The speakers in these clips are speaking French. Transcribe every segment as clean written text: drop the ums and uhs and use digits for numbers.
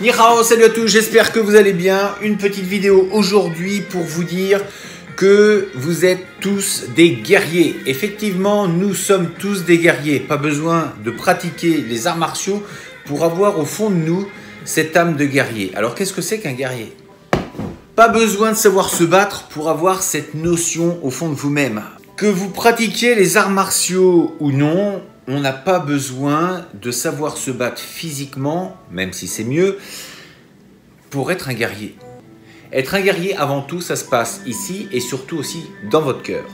Ni hao, salut à tous, j'espère que vous allez bien. Une petite vidéo aujourd'hui pour vous dire que vous êtes tous des guerriers. Effectivement, nous sommes tous des guerriers. Pas besoin de pratiquer les arts martiaux pour avoir au fond de nous cette âme de guerrier. Alors qu'est-ce que c'est qu'un guerrier? Pas besoin de savoir se battre pour avoir cette notion au fond de vous-même. Que vous pratiquiez les arts martiaux ou non, on n'a pas besoin de savoir se battre physiquement, même si c'est mieux, pour être un guerrier. Être un guerrier, avant tout, ça se passe ici et surtout aussi dans votre cœur.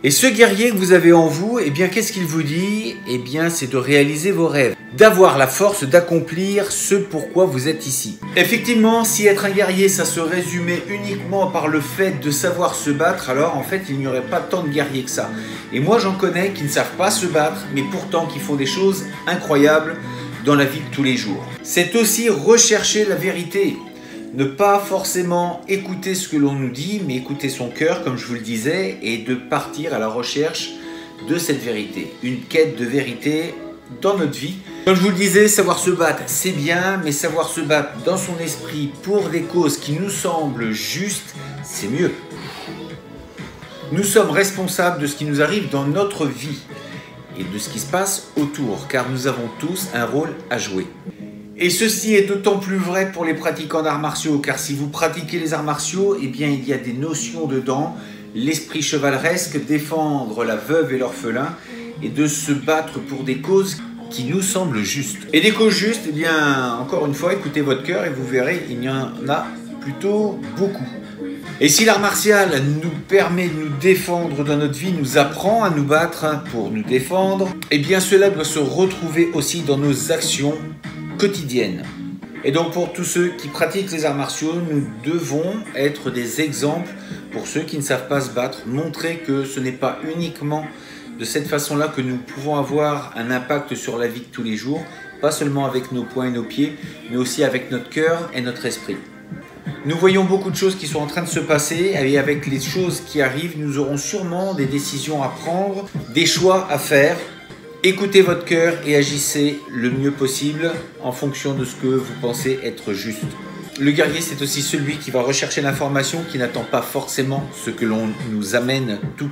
Et ce guerrier que vous avez en vous, eh bien, qu'est-ce qu'il vous dit? Eh bien, c'est de réaliser vos rêves, d'avoir la force d'accomplir ce pourquoi vous êtes ici. Effectivement, si être un guerrier, ça se résumait uniquement par le fait de savoir se battre, alors en fait, il n'y aurait pas tant de guerriers que ça. Et moi, j'en connais qui ne savent pas se battre, mais pourtant qui font des choses incroyables dans la vie de tous les jours. C'est aussi rechercher la vérité. Ne pas forcément écouter ce que l'on nous dit, mais écouter son cœur, comme je vous le disais, et de partir à la recherche de cette vérité. Une quête de vérité dans notre vie. Comme je vous le disais, savoir se battre, c'est bien, mais savoir se battre dans son esprit pour des causes qui nous semblent justes, c'est mieux. Nous sommes responsables de ce qui nous arrive dans notre vie et de ce qui se passe autour, car nous avons tous un rôle à jouer. Et ceci est d'autant plus vrai pour les pratiquants d'arts martiaux, car si vous pratiquez les arts martiaux, eh bien il y a des notions dedans, l'esprit chevaleresque, défendre la veuve et l'orphelin, et de se battre pour des causes qui nous semblent justes. Et des causes justes, eh bien encore une fois, écoutez votre cœur et vous verrez, il y en a plutôt beaucoup. Et si l'art martial nous permet de nous défendre dans notre vie, nous apprend à nous battre pour nous défendre, eh bien cela doit se retrouver aussi dans nos actions quotidienne. Et donc pour tous ceux qui pratiquent les arts martiaux, nous devons être des exemples pour ceux qui ne savent pas se battre, montrer que ce n'est pas uniquement de cette façon-là que nous pouvons avoir un impact sur la vie de tous les jours, pas seulement avec nos poings et nos pieds, mais aussi avec notre cœur et notre esprit. Nous voyons beaucoup de choses qui sont en train de se passer et avec les choses qui arrivent, nous aurons sûrement des décisions à prendre, des choix à faire. Écoutez votre cœur et agissez le mieux possible en fonction de ce que vous pensez être juste. Le guerrier, c'est aussi celui qui va rechercher l'information, qui n'attend pas forcément ce que l'on nous amène tout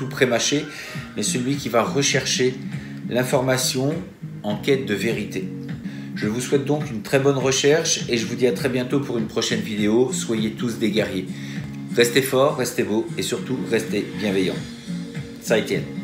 pré-mâché, mais celui qui va rechercher l'information en quête de vérité. Je vous souhaite donc une très bonne recherche et je vous dis à très bientôt pour une prochaine vidéo. Soyez tous des guerriers. Restez forts, restez beaux et surtout restez bienveillants. Ça y tient.